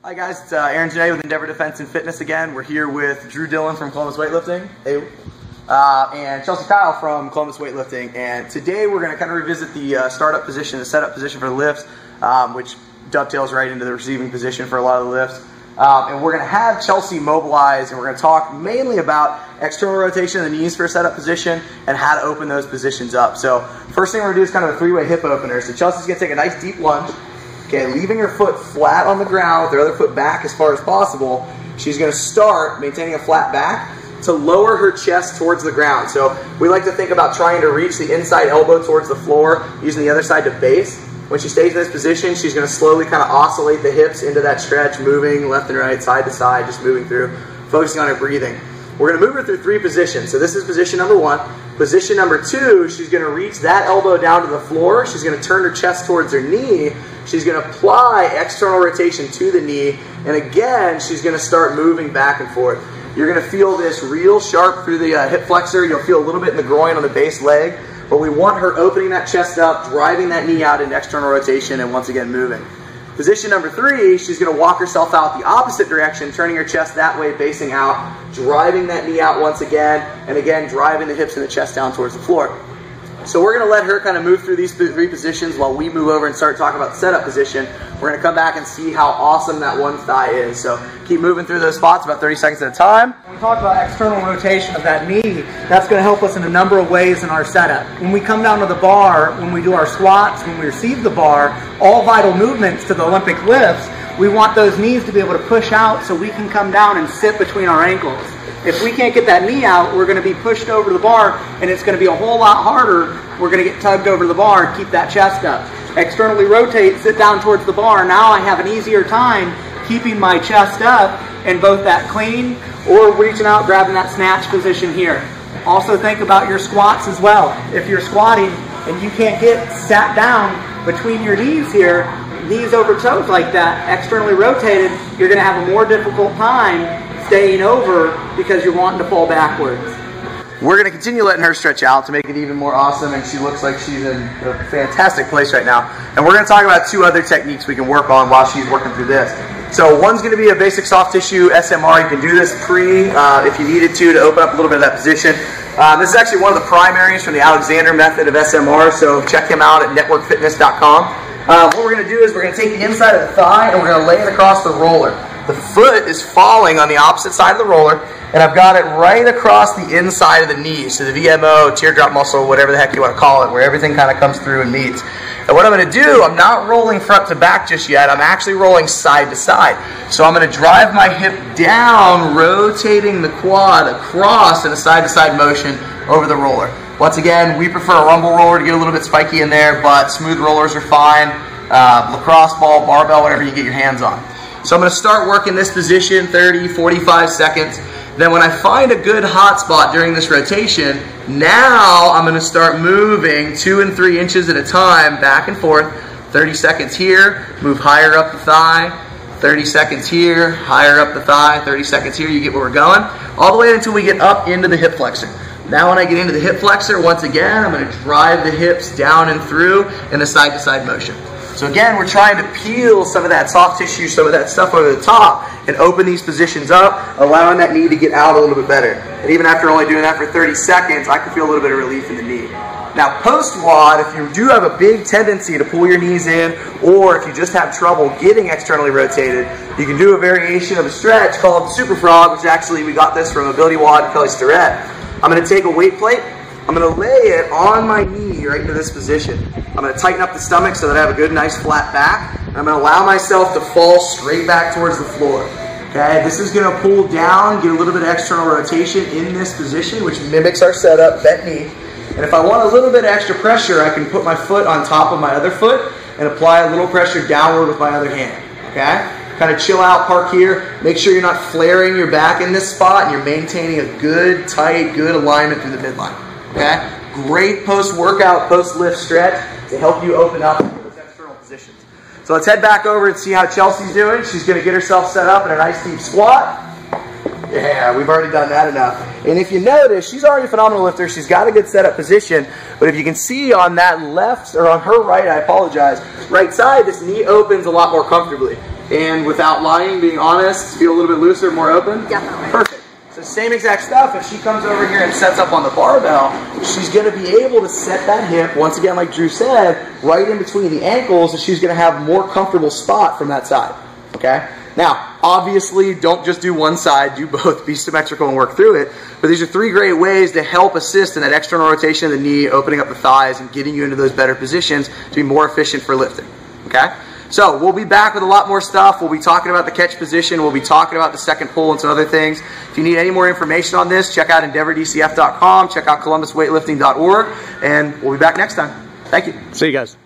Hi guys, it's Aaron Jannetti with Endeavor Defense and Fitness again. We're here with Dillon from Columbus Weightlifting, and Chelsea Kyle from Columbus Weightlifting. And today we're going to kind of revisit the startup position, the setup position for the lifts, which dovetails right into the receiving position for a lot of the lifts. And we're going to have Chelsea mobilize, and we're going to talk mainly about external rotation of the knees for a setup position and how to open those positions up. So first thing we're going to do is kind of a three-way hip opener. So Chelsea's going to take a nice deep lunge. Okay, leaving her foot flat on the ground with her other foot back as far as possible. She's going to start maintaining a flat back to lower her chest towards the ground. So we like to think about trying to reach the inside elbow towards the floor, using the other side to base. When she stays in this position, she's going to slowly kind of oscillate the hips into that stretch, moving left and right, side to side, just moving through, focusing on her breathing. We're going to move her through three positions. So this is position number one. Position number two, she's going to reach that elbow down to the floor. She's going to turn her chest towards her knee. She's going to apply external rotation to the knee. And again, she's going to start moving back and forth. You're going to feel this real sharp through the hip flexor. You'll feel a little bit in the groin on the base leg. But we want her opening that chest up, driving that knee out into external rotation, and once again moving. Position number three, she's going to walk herself out the opposite direction, turning her chest that way, facing out, driving that knee out once again, and again driving the hips and the chest down towards the floor. So we're going to let her kind of move through these three positions while we move over and start talking about the setup position. We're going to come back and see how awesome that one thigh is. So keep moving through those spots about 30 seconds at a time. When we talk about external rotation of that knee, that's going to help us in a number of ways in our setup. When we come down to the bar, when we do our squats, when we receive the bar, all vital movements to the Olympic lifts, we want those knees to be able to push out so we can come down and sit between our ankles. If we can't get that knee out, we're going to be pushed over the bar, and it's going to be a whole lot harder. We're going to get tugged over the bar and keep that chest up. Externally rotate, sit down towards the bar. Now I have an easier time keeping my chest up in both that clean or reaching out, grabbing that snatch position here. Also think about your squats as well. If you're squatting and you can't get sat down between your knees here, knees over toes like that, externally rotated, you're going to have a more difficult time staying over because you're wanting to fall backwards. We're going to continue letting her stretch out to make it even more awesome, and she looks like she's in a fantastic place right now. And we're going to talk about two other techniques we can work on while she's working through this. So one's going to be a basic soft tissue SMR. You can do this if you needed to open up a little bit of that position. This is actually one of the primaries from the Alexander method of SMR, so check him out at networkfitness.com. What we're going to do is we're going to take the inside of the thigh and we're going to lay it across the roller. The foot is falling on the opposite side of the roller, and I've got it right across the inside of the knee, so the VMO, teardrop muscle, whatever the heck you want to call it, where everything kind of comes through and meets. And what I'm going to do, I'm not rolling front to back just yet, I'm actually rolling side to side. So I'm going to drive my hip down, rotating the quad across in a side-to-side motion over the roller. Once again, we prefer a rumble roller to get a little bit spiky in there, but smooth rollers are fine. Lacrosse ball, barbell, whatever you get your hands on. So I'm going to start working this position 30, 45 seconds. Then when I find a good hot spot during this rotation, now I'm going to start moving 2 and 3 inches at a time, back and forth. 30 seconds here, move higher up the thigh. 30 seconds here, higher up the thigh. 30 seconds here, you get where we're going. All the way until we get up into the hip flexor. Now when I get into the hip flexor, once again, I'm going to drive the hips down and through in a side-to-side motion. So again, we're trying to peel some of that soft tissue, some of that stuff over the top, and open these positions up, allowing that knee to get out a little bit better. And even after only doing that for 30 seconds, I can feel a little bit of relief in the knee. Now post-WOD, if you do have a big tendency to pull your knees in, or if you just have trouble getting externally rotated, you can do a variation of a stretch called Super Frog, which actually we got this from Ability WOD and Kelly Starrett. I'm going to take a weight plate. I'm going to lay it on my knee right into this position. I'm going to tighten up the stomach so that I have a good, nice, flat back. And I'm going to allow myself to fall straight back towards the floor. Okay, this is going to pull down, get a little bit of external rotation in this position, which mimics our setup, bent knee. And if I want a little bit of extra pressure, I can put my foot on top of my other foot and apply a little pressure downward with my other hand. Okay? Kind of chill out, park here. Make sure you're not flaring your back in this spot and you're maintaining a good, tight, good alignment through the midline. Okay? Great post-workout, post-lift stretch to help you open up those external positions. So let's head back over and see how Chelsea's doing. She's going to get herself set up in a nice deep squat. Yeah, we've already done that enough. And if you notice, she's already a phenomenal lifter. She's got a good setup position. But if you can see on that left, or on her right, I apologize, right side, this knee opens a lot more comfortably. and without lying, being honest, feel a little bit looser, more open? Definitely. Perfect. So same exact stuff. If she comes over here and sets up on the barbell, she's going to be able to set that hip, once again, like Drew said, right in between the ankles, and she's going to have a more comfortable spot from that side. Okay? Now, obviously, don't just do one side, do both, be symmetrical and work through it. But these are 3 great ways to help assist in that external rotation of the knee, opening up the thighs, and getting you into those better positions to be more efficient for lifting. Okay? So, we'll be back with a lot more stuff. We'll be talking about the catch position. We'll be talking about the second pull and some other things. If you need any more information on this, check out EndeavorDCF.com, check out ColumbusWeightlifting.org, and we'll be back next time. Thank you. See you guys.